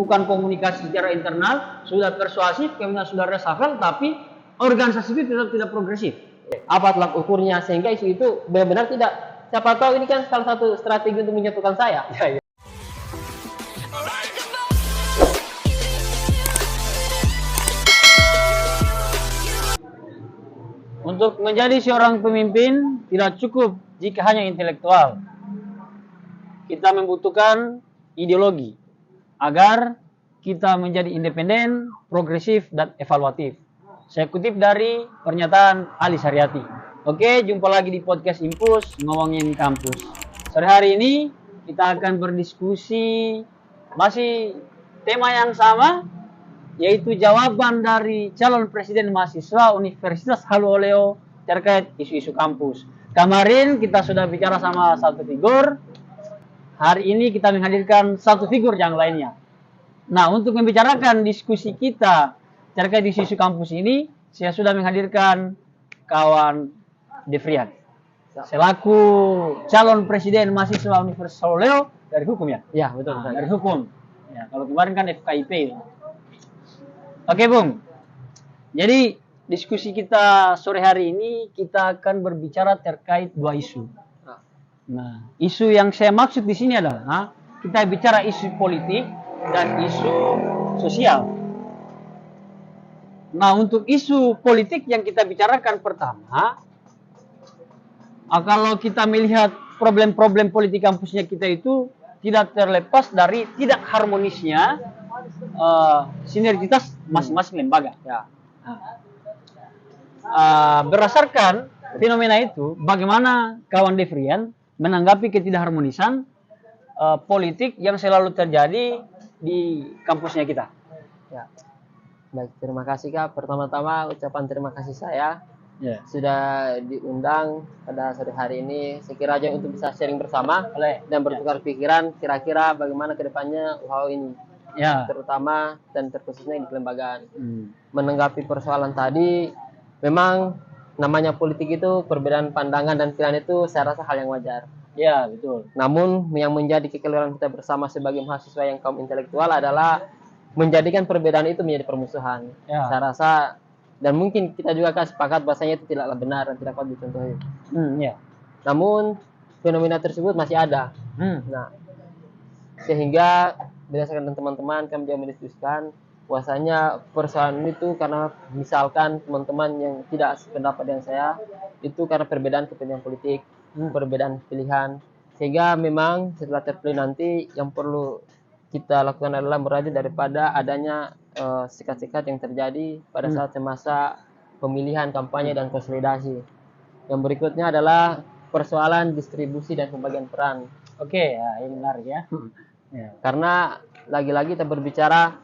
bukan komunikasi secara internal, sudah persuasif, kemudian sudah reshuffle, tapi organisasi itu tetap tidak progresif. Apa tolak ukurnya sehingga isu itu benar-benar tidak, siapa tahu ini kan salah satu strategi untuk menyatukan saya. Ya, ya. Untuk menjadi seorang pemimpin tidak cukup jika hanya intelektual. Kita membutuhkan ideologi agar kita menjadi independen, progresif, dan evaluatif. Saya kutip dari pernyataan Ali Saryati. Oke, jumpa lagi di podcast Impus ngomongin kampus. Sore hari ini kita akan berdiskusi masih tema yang sama, yaitu jawaban dari calon presiden mahasiswa Universitas Haluoleo terkait isu-isu kampus. Kemarin kita sudah bicara sama satu figur, hari ini kita menghadirkan satu figur yang lainnya. Nah, untuk membicarakan diskusi kita terkait isu-isu kampus ini, saya sudah menghadirkan kawan Devrian, selaku calon presiden mahasiswa Universitas Haluoleo dari hukum ya? Ya, betul. Dari hukum. Ya, kalau kemarin kan FKIP. Oke, Bung. Jadi diskusi kita sore hari ini kita akan berbicara terkait dua isu. Nah, isu yang saya maksud di sini adalah kita bicara isu politik dan isu sosial. Nah, untuk isu politik yang kita bicarakan pertama, kalau kita melihat problem-problem politik kampusnya kita itu tidak terlepas dari tidak harmonisnya sinergitas masing-masing lembaga. Ya. Berdasarkan fenomena itu, bagaimana kawan Devrian menanggapi ketidakharmonisan politik yang selalu terjadi di kampusnya kita? Ya. Baik, terima kasih Kak. Pertama-tama ucapan terima kasih saya sudah diundang pada sore hari ini. Sekiranya untuk bisa sharing bersama dan bertukar pikiran kira-kira bagaimana kedepannya UHO ini. Ya. Terutama dan terkhususnya di kelembagaan. Menanggapi persoalan tadi, memang namanya politik itu perbedaan pandangan dan pilihan itu saya rasa hal yang wajar. Ya, betul. Namun yang menjadi kekeliruan kita bersama sebagai mahasiswa yang kaum intelektual adalah menjadikan perbedaan itu menjadi permusuhan. Ya. Saya rasa dan mungkin kita juga akan sepakat bahasanya itu tidaklah benar dan tidak patut dicontohi. Ya. Namun fenomena tersebut masih ada. Nah, sehingga berdasarkan teman-teman kami juga mendiskusikan bahwasanya persoalan itu karena misalkan teman-teman yang tidak sependapat dengan saya itu karena perbedaan kepentingan politik, perbedaan pilihan, sehingga memang setelah terpilih nanti yang perlu kita lakukan adalah meradit daripada adanya sikat-sikat yang terjadi pada saat semasa pemilihan, kampanye, dan konsolidasi. Yang berikutnya adalah persoalan distribusi dan pembagian peran. Oke, ya, ini menarik ya. Karena lagi-lagi kita berbicara,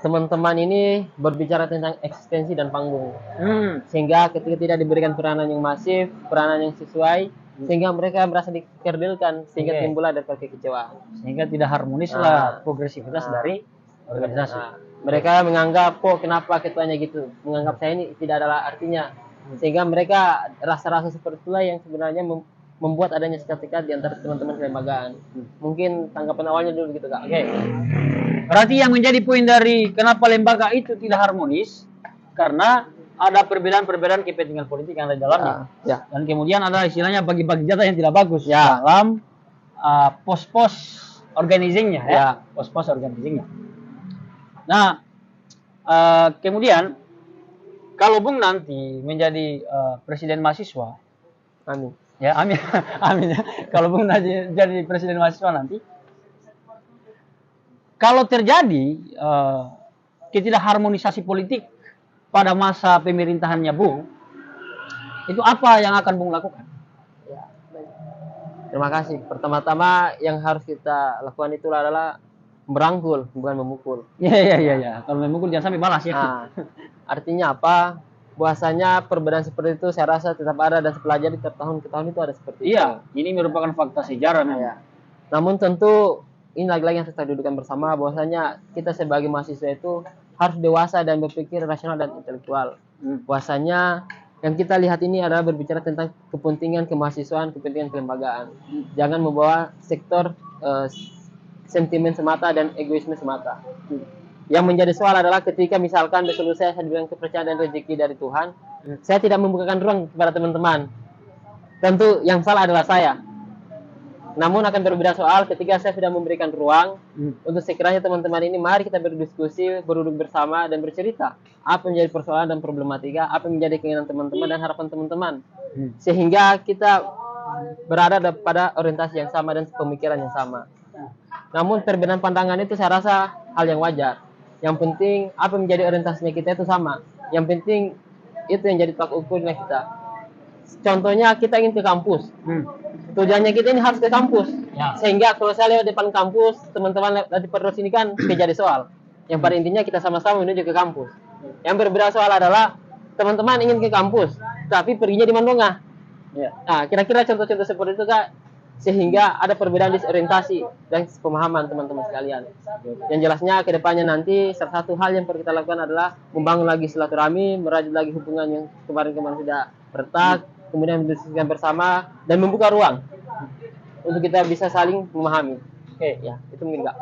teman-teman ini berbicara tentang eksistensi dan panggung. Sehingga ketika tidak diberikan peranan yang masif, peranan yang sesuai, sehingga mereka merasa dikerdilkan, sehingga timbullah dari kekecewaan. Sehingga tidak harmonis lah progresivitas dari organisasi. Mereka menganggap, kok kenapa ketuanya gitu, menganggap saya ini tidak ada artinya. Sehingga mereka rasa-rasa seperti itulah yang sebenarnya membuat adanya sikat-sikat di antara teman-teman kelembagaan. Mungkin tanggapan awalnya dulu gitu Kak. Oke. Berarti yang menjadi poin dari kenapa lembaga itu tidak harmonis karena ada perbedaan-perbedaan kepentingan politik yang ada di dalamnya. Dan kemudian ada istilahnya bagi-bagi jatah yang tidak bagus dalam pos-pos organizingnya ya. Pos-pos organizingnya. Nah, kemudian kalau Bung nanti menjadi presiden mahasiswa, amin. Ya, amin. Amin ya. Kalau Bung nanti jadi presiden mahasiswa nanti, kalau terjadi ketidakharmonisasi politik pada masa pemerintahannya Bung, itu apa yang akan Bung lakukan? Ya, baik. Terima kasih. Pertama-tama yang harus kita lakukan itu adalah merangkul, bukan memukul. Iya. Kalau memukul jangan sampai balas ya. Nah, artinya apa? Bahwasanya perbedaan seperti itu saya rasa tetap ada dan sepelajari tiap tahun ke tahun itu ada seperti itu. Iya, ini merupakan fakta sejarah ya. Namun tentu ini lagi-lagi yang kita dudukan bersama bahwasanya kita sebagai mahasiswa itu harus dewasa dan berpikir rasional dan intelektual. Bahwasanya yang kita lihat ini adalah berbicara tentang kepentingan kemahasiswaan, kepentingan kelembagaan. Jangan membawa sektor sentimen semata dan egoisme semata. Yang menjadi soal adalah ketika misalkan dulu saya dibilang kepercayaan dan rezeki dari Tuhan, saya tidak membukakan ruang kepada teman-teman. Tentu yang salah adalah saya. Namun akan berbeda soal ketika saya sudah memberikan ruang untuk sekiranya teman-teman ini mari kita berdiskusi, berduduk bersama dan bercerita apa yang menjadi persoalan dan problematika, apa yang menjadi keinginan teman-teman dan harapan teman-teman. Sehingga kita berada pada orientasi yang sama dan pemikiran yang sama. Namun perbedaan pandangan itu saya rasa hal yang wajar. Yang penting apa yang menjadi orientasinya kita itu sama. Yang penting itu yang jadi tolak ukurnya kita. Contohnya kita ingin ke kampus. Tujuannya kita ini harus ke kampus. Sehingga kalau saya lewat depan kampus, teman-teman lewat di perdos ini kan jadi soal. Yang pada intinya kita sama-sama menuju ke kampus. Yang berbeda soal adalah teman-teman ingin ke kampus, tapi perginya di Mandonga. Nah, kira-kira contoh-contoh seperti itu Kak, sehingga ada perbedaan disorientasi dan pemahaman teman-teman sekalian. Yang jelasnya ke depannya nanti salah satu hal yang perlu kita lakukan adalah membangun lagi silaturahmi, merajut lagi hubungan yang kemarin-kemarin sudah retak, kemudian mendiskusikan bersama dan membuka ruang untuk kita bisa saling memahami. Oke, ya, itu mungkin Kak.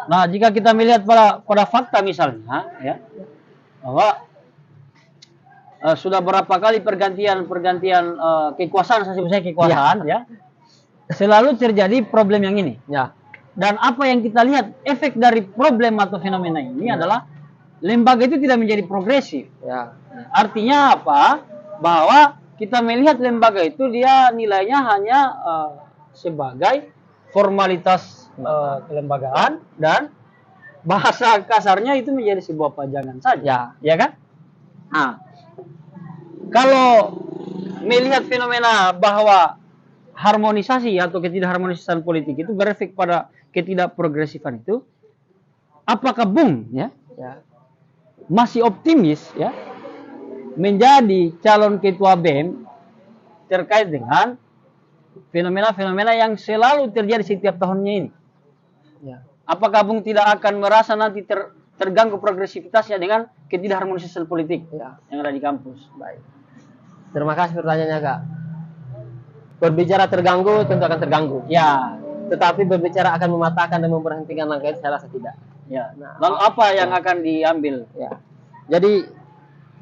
Nah, jika kita melihat pada fakta misalnya, ya, bahwa sudah berapa kali pergantian kekuasaan, saya sebut saja kekuasaan, ya, selalu terjadi problem yang ini. Ya. Dan apa yang kita lihat efek dari problem atau fenomena ini adalah lembaga itu tidak menjadi progresif. Ya. Artinya apa? Bahwa kita melihat lembaga itu dia nilainya hanya sebagai formalitas kelembagaan dan bahasa kasarnya itu menjadi sebuah pajangan saja, ya kan? Nah, kalau melihat fenomena bahwa harmonisasi atau ketidakharmonisisan politik itu berefek pada ketidakprogresifan itu, apakah Bung masih optimis ya menjadi calon ketua BEM terkait dengan fenomena-fenomena yang selalu terjadi setiap tahunnya ini? Ya. Apakah Bung tidak akan merasa nanti terganggu progresivitasnya dengan ketidakharmonisisan politik yang ada di kampus? Baik. Terima kasih pertanyaannya Kak. Berbicara terganggu tentu akan terganggu. Ya. Tetapi berbicara akan mematahkan dan memberhentikan langkah itu saya rasa tidak. Ya. Nah, lalu apa yang akan diambil? Ya. Jadi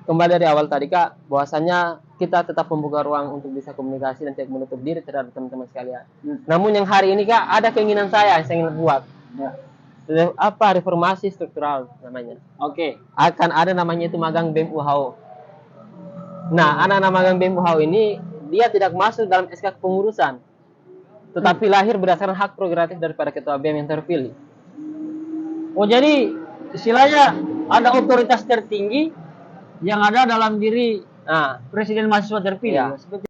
kembali dari awal tadi Kak, bahwasanya kita tetap membuka ruang untuk bisa komunikasi dan tidak menutup diri terhadap teman-teman sekalian. Namun yang hari ini Kak, ada keinginan saya yang ingin buat. Ya. Apa reformasi struktural namanya? Oke. Akan ada namanya itu magang BEM UHO. Nah, anak-anak magang BEM UHO ini dia tidak masuk dalam SK kepengurusan, tetapi lahir berdasarkan hak prerogatif daripada ketua BEM yang terpilih. Oh, jadi istilahnya ada otoritas tertinggi yang ada dalam diri presiden mahasiswa terpilih. Seperti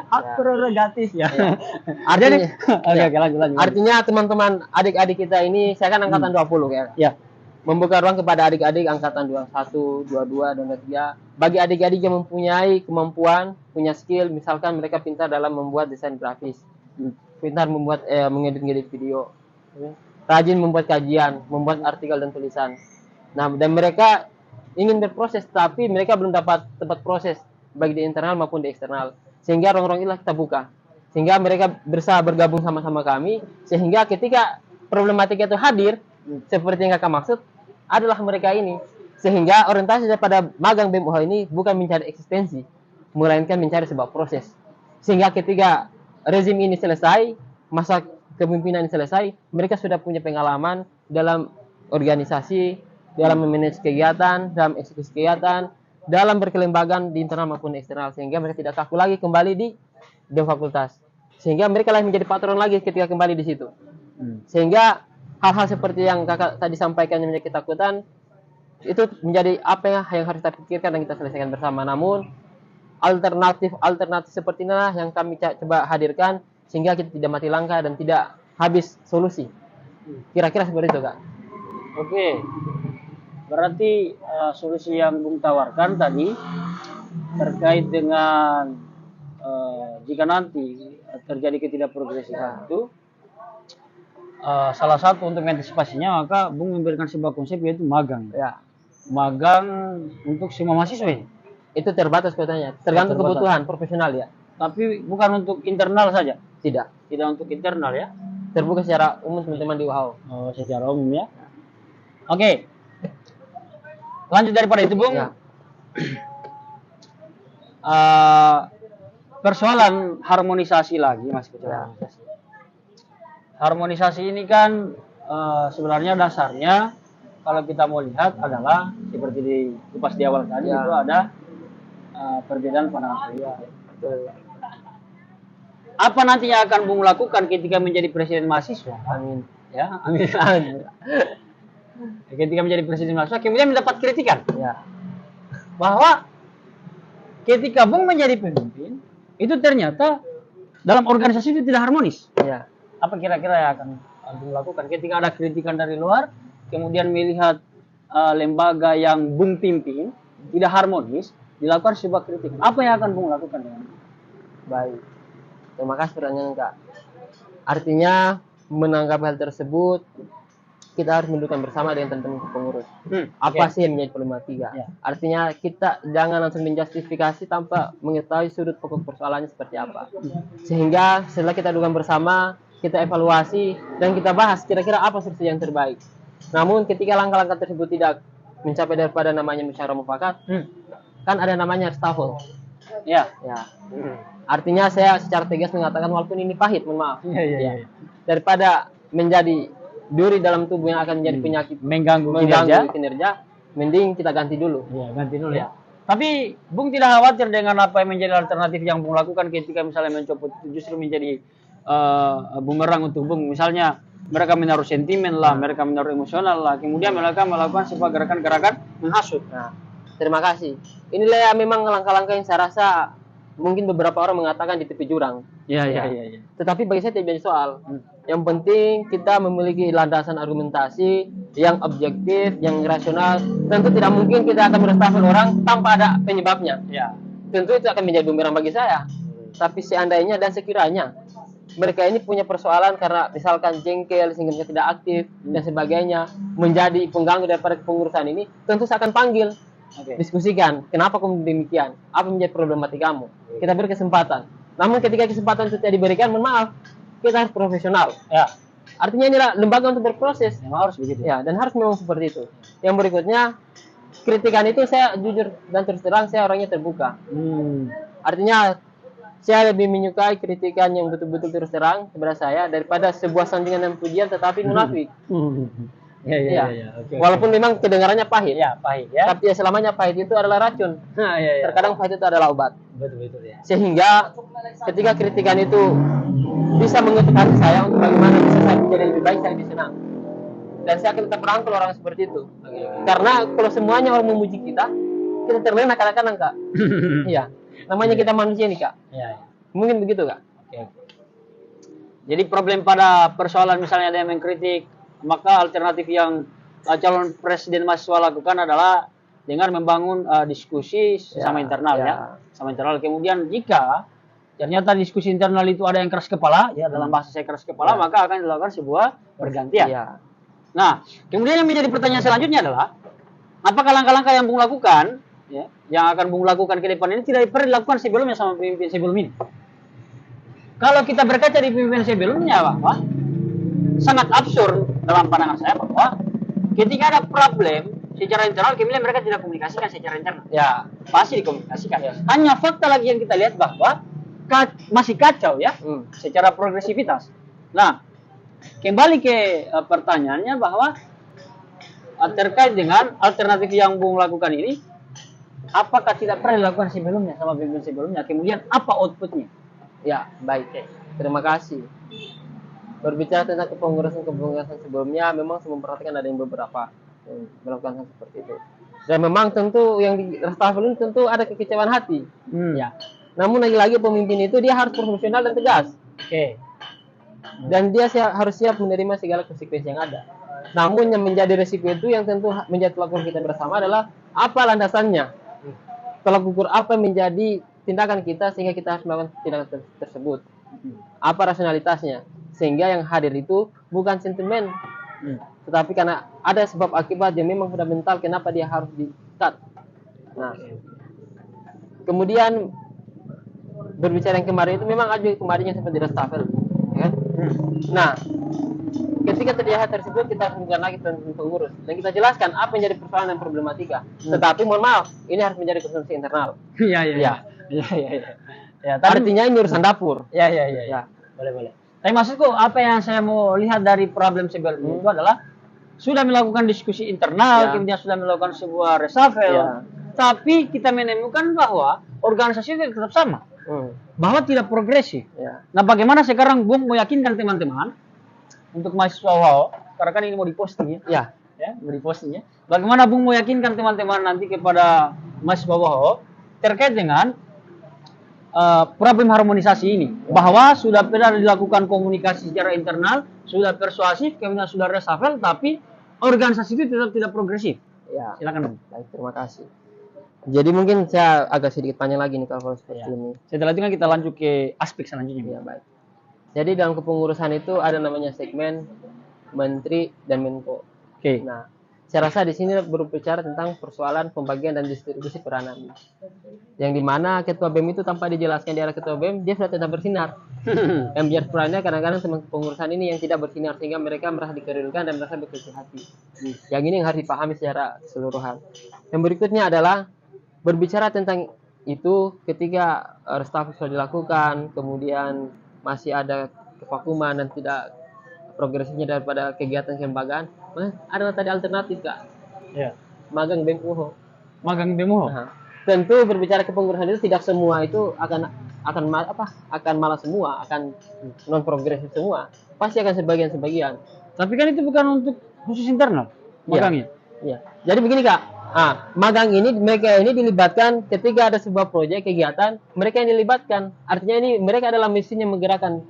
hak prerogatif ya. Artinya, lanjut. Artinya teman-teman adik-adik kita ini, saya kan angkatan 20 ya. Ya. Membuka ruang kepada adik-adik angkatan 21, 22, dan 23. Bagi adik-adik yang mempunyai kemampuan, punya skill, misalkan mereka pintar dalam membuat desain grafis, pintar membuat mengedit video, rajin membuat kajian, membuat artikel dan tulisan. Nah, dan mereka ingin berproses, tapi mereka belum dapat tempat proses baik di internal maupun di eksternal. Sehingga ruang-ruang inilah kita buka. Sehingga mereka berusaha bergabung sama-sama kami, sehingga ketika problematika itu hadir, seperti yang Kakak maksud, adalah mereka ini. Sehingga orientasi daripada magang BEM UHO ini bukan mencari eksistensi, melainkan mencari sebuah proses. Sehingga ketika rezim ini selesai, masa kepemimpinan ini selesai, mereka sudah punya pengalaman dalam organisasi, dalam memanage kegiatan, dalam eksekusi kegiatan, dalam berkelembagaan di internal maupun eksternal, sehingga mereka tidak kaku lagi kembali di fakultas. Sehingga mereka lah menjadi patron lagi ketika kembali di situ. Sehingga hal-hal seperti yang Kakak tadi sampaikan yang menjadi ketakutan itu menjadi apa yang harus kita pikirkan dan kita selesaikan bersama. Namun alternatif seperti inilah yang kami coba hadirkan sehingga kita tidak mati langkah dan tidak habis solusi. Kira-kira seperti itu Kak. Oke. Berarti solusi yang Bung tawarkan tadi terkait dengan jika nanti terjadi ketidakprogresivan itu, salah satu untuk mengantisipasinya maka Bung memberikan sebuah konsep yaitu magang. Ya. Magang untuk semua mahasiswa ini. Itu terbatas katanya, tergantung kebutuhan profesional ya. Tapi bukan untuk internal saja. Tidak untuk internal ya. terbuka secara umum teman-teman di UHAO. Oh, secara umum ya. Oke. Lanjut daripada itu, Bung. Ya. Persoalan harmonisasi lagi, Mas. Ya. Harmonisasi ini kan sebenarnya dasarnya kalau kita mau lihat adalah seperti di kupas di awal tadi Ya. itu ada perbedaan pandangan pribadi. Apa nanti yang akan Bung lakukan ketika menjadi presiden mahasiswa? Amin. Ya, amin. Ketika menjadi presiden mahasiswa, kemudian mendapat kritikan Ya. bahwa ketika Bung menjadi pemimpin, itu ternyata dalam organisasi itu tidak harmonis. Ya. Apa kira-kira yang akan Bung lakukan ketika ada kritikan dari luar, kemudian melihat lembaga yang Bung pimpin tidak harmonis, dilakukan sebuah kritikan. Apa yang akan Bung lakukan dengan itu? Baik. Terima kasih pertanyaan Kak. Artinya menanggapi hal tersebut kita harus mendudukan bersama dengan teman-teman pengurus. Apa sih yang menjadi problematika? Ya. Artinya kita jangan langsung menjustifikasi tanpa mengetahui sudut pokok persoalannya seperti apa. Sehingga setelah kita dudukan bersama, kita evaluasi dan kita bahas kira-kira apa solusi yang terbaik. Namun ketika langkah-langkah tersebut tidak mencapai daripada namanya musyawarah mufakat, kan ada namanya reshuffle. Ya. Ya. Artinya saya secara tegas mengatakan walaupun ini pahit, mohon maaf. Ya. Daripada menjadi duri dalam tubuh yang akan menjadi penyakit Mengganggu kinerja, mending kita ganti dulu. Ya, ganti dulu ya. Tapi Bung tidak khawatir dengan apa yang menjadi alternatif yang Bung lakukan ketika misalnya mencopot itu justru menjadi bumerang untuk Bung. Misalnya mereka menaruh sentimen lah, mereka menaruh emosional lah, kemudian mereka melakukan sebuah gerakan-gerakan menghasut. Nah, terima kasih. Inilah ya memang langkah-langkah yang saya rasa mungkin beberapa orang mengatakan di tepi jurang. Ya. Tetapi bagi saya tidak jadi soal. Yang penting kita memiliki landasan argumentasi yang objektif, yang rasional. Tentu tidak mungkin kita akan merestafel orang tanpa ada penyebabnya. Ya. Tentu itu akan menjadi bumerang bagi saya. Tapi seandainya dan sekiranya mereka ini punya persoalan karena misalkan jengkel sehingga mereka tidak aktif dan sebagainya menjadi pengganggu daripada kepengurusan ini, tentu saya akan panggil. Diskusikan, kenapa kamu demikian? Apa menjadi problematika kamu? Kita beri kesempatan. Namun ketika kesempatan itu tidak diberikan, mohon maaf, kita harus profesional. Ya. Artinya inilah lembaga untuk berproses. Memang harus begitu. Ya, dan harus memang seperti itu. Yang berikutnya, kritikan itu saya jujur dan terus terang saya orangnya terbuka. Artinya saya lebih menyukai kritikan yang betul-betul terus terang kepada saya daripada sebuah sandingan dan pujian tetapi munafik. Ya. Okay. Walaupun memang kedengarannya pahit. Ya, pahit ya. Tapi ya selamanya pahit itu adalah racun. Ya. Terkadang pahit itu adalah obat. Betul ya. Sehingga ketika kritikan itu bisa mengetuk hati saya untuk bagaimana bisa saya menjadi lebih baik, saya lebih senang. Dan saya akan tetap merangkul orang seperti itu. Karena kalau semuanya orang memuji kita terlena kadang-kadang Kak. Iya. Namanya kita manusia nih Kak. Ya. Mungkin begitu Kak. Oke. Jadi problem pada persoalan misalnya ada yang mengkritik, maka alternatif yang calon presiden mahasiswa lakukan adalah dengan membangun diskusi sama internal ya. Sama internal. Kemudian jika ternyata diskusi internal itu ada yang keras kepala, ya dalam bahasa saya keras kepala, maka akan dilakukan sebuah pergantian. Nah, kemudian yang menjadi pertanyaan selanjutnya adalah, apakah langkah-langkah yang Bung lakukan, ya, yang akan Bung lakukan ke depan ini tidak pernah dilakukan sebelumnya sama pemimpin sebelum ini? Kalau kita berkaca di pemimpin sebelumnya, bahwa sangat absurd dalam pandangan saya bahwa ketika ada problem secara internal, kemudian mereka tidak komunikasikan secara internal. Ya, pasti dikomunikasikan. Ya. Hanya fakta lagi yang kita lihat bahwa masih kacau ya, secara progresivitas. Nah, kembali ke pertanyaannya bahwa terkait dengan alternatif yang Bung lakukan ini, apakah tidak pernah dilakukan sebelumnya sama pemimpin sebelumnya? Kemudian apa outputnya? Ya, baik. Terima kasih. Berbicara tentang kepengurusan sebelumnya, memang saya memperhatikan ada yang beberapa yang melakukan hal seperti itu. Dan memang tentu yang di reshuffle ini tentu ada kekecewaan hati. Ya. Namun lagi-lagi pemimpin itu dia harus profesional dan tegas. Dan dia harus siap menerima segala konsekuensi yang ada. Namun yang menjadi resiko itu yang tentu menjadi tolak ukur kita bersama adalah apa landasannya. Tolak ukur apa menjadi tindakan kita sehingga kita harus melakukan tindakan tersebut. Apa rasionalitasnya? Sehingga yang hadir itu bukan sentimen, tetapi karena ada sebab akibat yang memang fundamental kenapa dia harus di-cut. Nah, kemudian berbicara yang kemarin itu memang ada kemarin yang sempat di reshuffle, ya kan? Nah, ketika terjadi hal tersebut kita harus mendengar lagi teman-teman pengurus dan kita jelaskan apa yang jadi persoalan dan problematika. Tetapi mohon maaf, ini harus menjadi konsumsi internal. Iya, iya. Ya. Iya, iya, iya. Ya, tapi Artinya ini urusan dapur. ya, ya, ya, Ya. boleh, boleh. Tapi maksudku apa yang saya mau lihat dari problem sebelumnya itu adalah sudah melakukan diskusi internal, kemudian sudah melakukan sebuah reshuffle, tapi kita menemukan bahwa organisasi itu tetap sama, bahwa tidak progresif. Nah, bagaimana sekarang Bung mau yakinkan teman-teman untuk mahasiswa WAO, karena kan ini mau diposting ya, mau diposting ya. Bagaimana Bung mau yakinkan teman-teman nanti kepada mahasiswa WAO terkait dengan problem harmonisasi ini, bahwa sudah pernah dilakukan komunikasi secara internal, sudah persuasif, kemudian sudah reshuffle, tapi organisasi itu tetap tidak progresif. Ya. Silakan Bung. Baik, terima kasih. Jadi mungkin saya agak sedikit panjang lagi nih kalau seperti ini. Setelah itu kan kita lanjut ke aspek selanjutnya. Ya, baik. Jadi dalam kepengurusan itu ada namanya segmen, menteri, dan menko. Oke. Nah, saya rasa di sini berbicara tentang persoalan pembagian dan distribusi peranan. Yang dimana ketua BEM itu tanpa dijelaskan di arah ketua BEM, dia sudah tidak bersinar. Yang biar perannya kadang-kadang teman kepengurusan ini yang tidak bersinar sehingga mereka merasa dikerilkan dan merasa berkecil hati. Yang ini yang harus dipahami secara keseluruhan. Yang berikutnya adalah berbicara tentang itu ketika reshuffle sudah dilakukan, kemudian masih ada kevakuman dan tidak progresifnya daripada kegiatan kelembagaan, adalah tadi alternatif Kak. Ya. Magang BEM UHO. Magang BEM UHO. Tentu berbicara kepengurusan itu tidak semua itu akan malah semua, akan non progresif semua. Pasti akan sebagian. Tapi kan itu bukan untuk khusus internal magangnya. Iya. Jadi begini Kak. Magang ini mereka ini dilibatkan ketika ada sebuah proyek kegiatan, mereka yang dilibatkan. Artinya ini mereka adalah mesin yang menggerakkan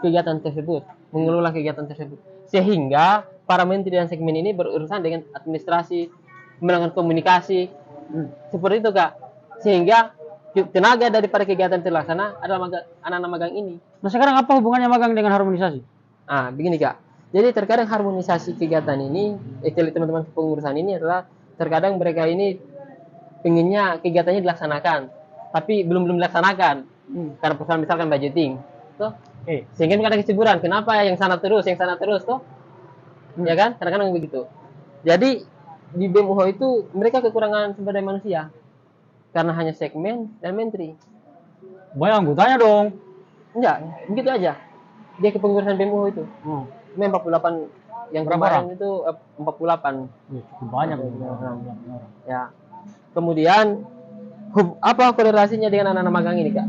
kegiatan tersebut, mengelola kegiatan tersebut. Sehingga para menteri dan segmen ini berurusan dengan administrasi, melakukan komunikasi. Seperti itu Kak. Sehingga tenaga daripada kegiatan terlaksana adalah anak-anak magang ini. Nah, sekarang apa hubungannya magang dengan harmonisasi? Begini Kak. Jadi terkadang harmonisasi kegiatan ini, teman-teman pengurusan ini adalah terkadang mereka ini pengennya kegiatannya dilaksanakan, tapi belum dilaksanakan karena persoalan misalkan budgeting, toh. Sehingga ada keciburan. Kenapa yang sana terus, toh? Ya kan? Kadang-kadang begitu. Jadi di BEM UHO itu mereka kekurangan sumber daya manusia karena hanya segmen dan menteri. Banyak anggotanya dong. Enggak, begitu aja. Dia kepengurusan BEM UHO itu. 48 yang kemarin itu 48. Cukup banyak. Ya. Kemudian apa korelasinya dengan anak-anak magang ini Kak?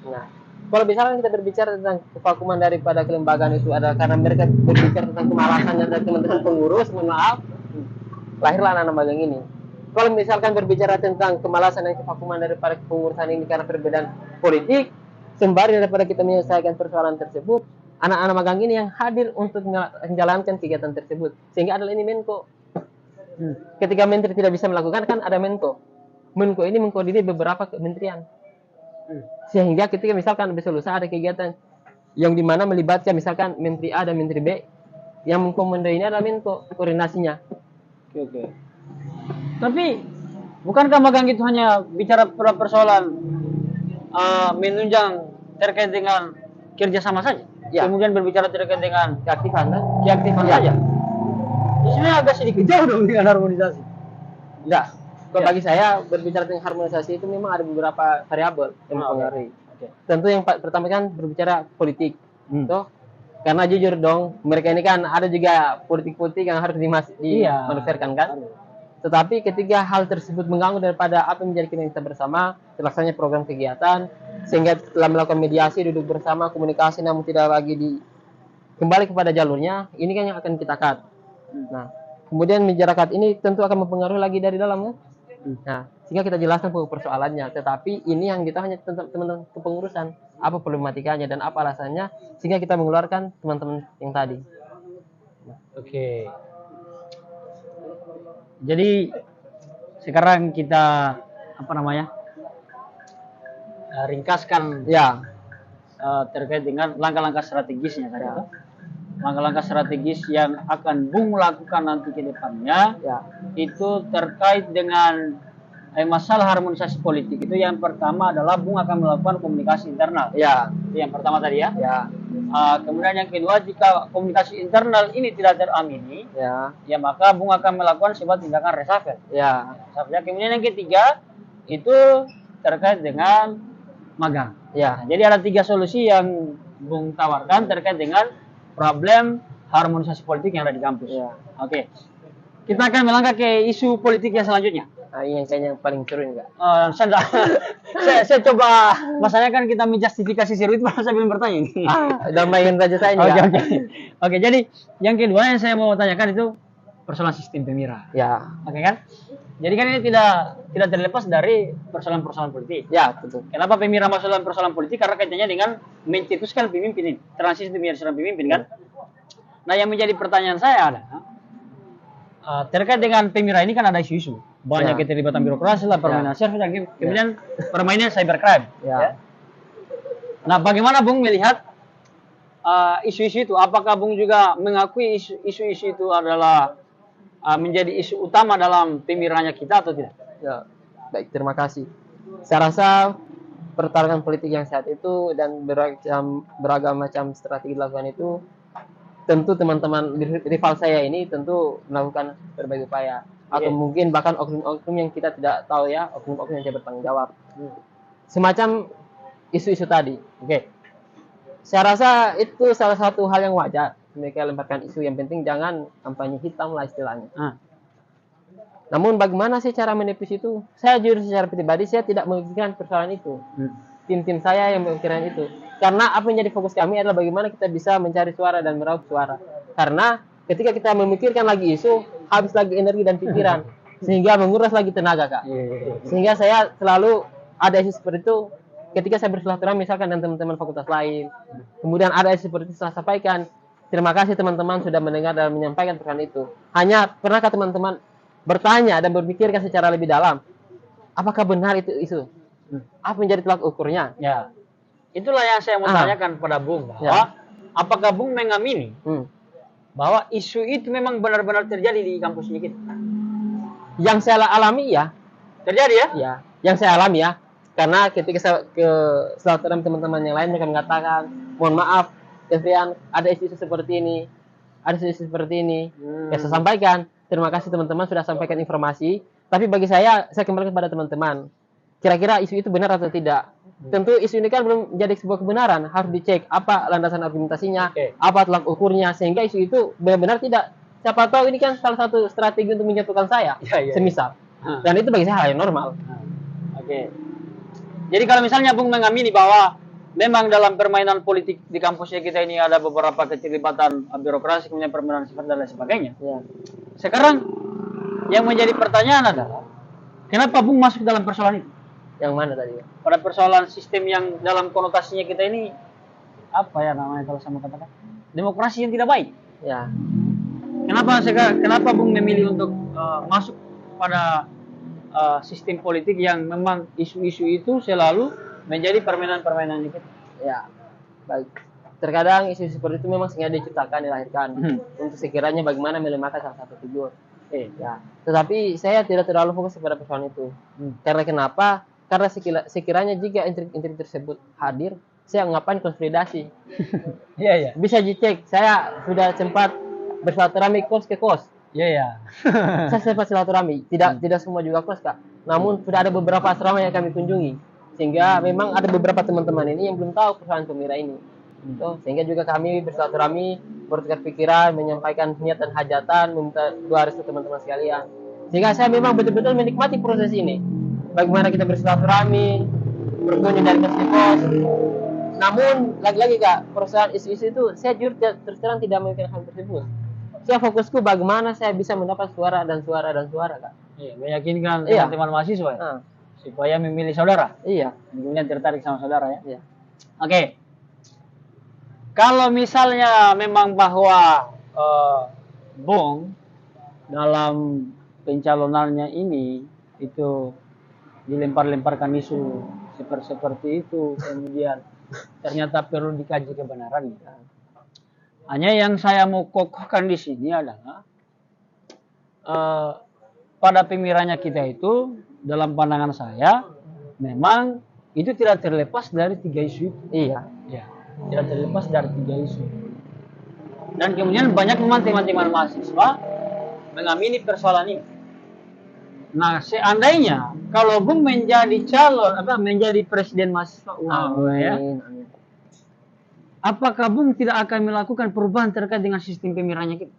Nah, kalau misalkan kita berbicara tentang kevakuman daripada kelembagaan itu adalah karena mereka berbicara tentang kemalasan dari teman-teman pengurus, mohon maaf, lahirlah anak-anak magang ini. Kalau misalkan berbicara tentang kemalasan dan kevakuman daripada kepengurusan ini karena perbedaan politik, sembari daripada kita menyelesaikan persoalan tersebut, anak-anak magang ini yang hadir untuk menjalankan kegiatan tersebut. Sehingga adalah ini Menko. Ketika menteri tidak bisa melakukan, kan ada Menko. Menko ini mengkoordinir beberapa kementerian. Sehingga ketika misalkan besok lusa ada kegiatan yang dimana melibatkan misalkan Menteri A dan Menteri B, yang mengkomando ini adalah Menko koordinasinya. Oke. Tapi bukankah magang itu hanya bicara persoalan menunjang terkait dengan kerjasama saja? Kemudian berbicara terkait dengan keaktifan saja. Di sini agak sedikit jauh dong dengan harmonisasi. Enggak. Kalau bagi saya berbicara tentang harmonisasi itu memang ada beberapa variabel yang mempengaruhi. Tentu yang pertama kan berbicara politik. Toh, karena jujur dong, mereka ini kan ada juga politik-politik yang harus dimanfaatkan kan. Tetapi ketika hal tersebut mengganggu daripada apa yang menjadi keinginan kita bersama, terlaksananya program kegiatan, sehingga telah melakukan mediasi, duduk bersama, komunikasi, namun tidak lagi kembali kepada jalurnya, ini kan yang akan kita cut. Nah, kemudian menjaga cut ini tentu akan mempengaruhi lagi dari dalam kan. Nah, sehingga kita jelaskan persoalannya. Tetapi ini yang kita hanya tentang teman-teman kepengurusan, apa problematikanya dan apa alasannya, sehingga kita mengeluarkan teman-teman yang tadi. Oke. Jadi sekarang kita ringkaskan terkait dengan langkah-langkah strategisnya tadi. Langkah-langkah strategis yang akan Bung lakukan nanti ke depannya itu terkait dengan masalah harmonisasi politik. Itu yang pertama adalah Bung akan melakukan komunikasi internal. Itu yang pertama tadi ya. Kemudian yang kedua, jika komunikasi internal ini tidak teramini, ya maka Bung akan melakukan sebuah tindakan reshuffle. Kemudian yang ketiga itu terkait dengan magang. Jadi ada 3 solusi yang Bung tawarkan terkait dengan problem harmonisasi politik yang ada di kampus. Oke. Kita akan melangkah ke isu politik yang selanjutnya. Ini yang kayaknya yang paling seru enggak? Saya coba, masalahnya kan kita menjustifikasi seru itu saya belum bertanya ini. Damaikan saja saya. Oke, jadi yang kedua yang saya mau tanyakan itu persoalan sistem pemira. Oke kan? Jadi kan ini tidak terlepas dari persoalan-persoalan politik. Betul. Kenapa pemira masuk dalam persoalan politik? Karena kaitannya dengan mencetuskan pemimpin ini, transisi pemira seorang pemimpin kan? Nah, yang menjadi pertanyaan saya adalah terkait dengan pemira ini kan ada isu-isu. Banyak keterlibatan birokrasi lah, permainan service, kemudian permainan cybercrime. Nah, bagaimana Bung melihat isu-isu itu? Apakah Bung juga mengakui isu-isu itu adalah menjadi isu utama dalam pemiranya kita atau tidak? Baik, terima kasih. Saya rasa pertarungan politik yang saat itu dan beragam macam strategi dilakukan itu, tentu teman-teman rival saya ini tentu melakukan berbagai upaya. Atau mungkin bahkan oknum-oknum yang kita tidak tahu ya, oknum-oknum yang tidak bertanggung jawab. Semacam isu-isu tadi. Saya rasa itu salah satu hal yang wajar. Mereka lemparkan isu, yang penting jangan kampanye hitam lah istilahnya. Namun bagaimana sih cara menepis itu? Saya jujur secara pribadi saya tidak memikirkan persoalan itu. Tim-tim saya yang memikirkan itu. Karena apa yang jadi fokus kami adalah bagaimana kita bisa mencari suara dan meraup suara. Karena ketika kita memikirkan lagi isu, habis lagi energi dan pikiran, sehingga menguras lagi tenaga, Kak. Sehingga saya selalu ada isu seperti itu ketika saya bersilaturahmi misalkan dengan teman-teman fakultas lain. Kemudian ada isu seperti itu saya sampaikan. Terima kasih teman-teman sudah mendengar dan menyampaikan pesan itu. Hanya pernahkah teman-teman bertanya dan berpikirkan secara lebih dalam, apakah benar itu isu? Apa menjadi tolak ukurnya? Itulah yang saya mau tanyakan pada Bung, bahwa apakah Bung mengamini bahwa isu itu memang benar-benar terjadi di kampusnya kita? Yang saya alami terjadi ya. Yang saya alami karena ketika saya ke silaturahmi teman-teman yang lain, mereka mengatakan, mohon maaf Kevrian, ada isu-isu seperti ini, ada isu-isu seperti ini. Saya sampaikan, terima kasih teman-teman sudah sampaikan informasi. Tapi bagi saya kembali kepada teman-teman, kira-kira isu itu benar atau tidak? Tentu isu ini kan belum menjadi sebuah kebenaran, harus dicek apa landasan argumentasinya, apa tolak ukurnya, sehingga isu itu benar-benar tidak. Siapa tahu ini kan salah satu strategi untuk menjatuhkan saya, semisal. Dan itu bagi saya hal yang normal. Jadi kalau misalnya Bung mengamini bahwa memang dalam permainan politik di kampusnya kita ini ada beberapa keterlibatan birokrasi, kemudian permainan sifat dan lain sebagainya. Sekarang yang menjadi pertanyaan adalah, kenapa Bung masuk dalam persoalan itu? Yang mana tadi? Pada persoalan sistem yang dalam konotasinya kita ini, apa ya namanya kalau saya mau katakan? Demokrasi yang tidak baik. Kenapa Bung memilih untuk masuk pada sistem politik yang memang isu-isu itu selalu menjadi permainan-permainan kita? Baik. Terkadang isu seperti itu memang sengaja diciptakan, dilahirkan untuk sekiranya bagaimana melemahkan salah satu figur. Tetapi saya tidak terlalu fokus pada persoalan itu. Karena kenapa? Karena sekiranya jika intrik tersebut hadir, saya ngapain konsolidasi? Bisa dicek. Saya sudah sempat bersilaturahmi kos ke kos. Saya sempat silaturahmi. Tidak semua juga kos, Kak. Namun sudah ada beberapa asrama yang kami kunjungi. Sehingga memang ada beberapa teman-teman ini yang belum tahu persoalan pemira ini. Sehingga juga kami bersilaturahmi, bertukar pikiran, menyampaikan niat dan hajatan, meminta doa restu teman-teman sekalian. Sehingga saya memang betul-betul menikmati proses ini. Bagaimana kita bersilaturahmi, berkunjung dari kos ke kos. Namun lagi-lagi, Kak, persoalan isu-isu itu saya jujur terus terang tidak memikirkan hal tersebut. Saya fokusku bagaimana saya bisa mendapat suara, Kak. Meyakinkan teman-teman mahasiswa supaya memilih saudara. Kemudian tertarik sama saudara ya. Kalau misalnya memang bahwa Bung dalam pencalonannya ini itu dilempar-lemparkan isu seperti itu, kemudian ternyata perlu dikaji kebenarannya. Hanya yang saya mau kokohkan di sini adalah pada pemiranya kita itu, dalam pandangan saya memang itu tidak terlepas dari 3 isu itu. tidak terlepas dari 3 isu. Dan kemudian banyak memang teman-teman mahasiswa mengamini persoalan ini. Nah, seandainya kalau Bung menjadi calon menjadi presiden mahasiswa ya, Amin. apakah Bung tidak akan melakukan perubahan terkait dengan sistem pemilihannya kita?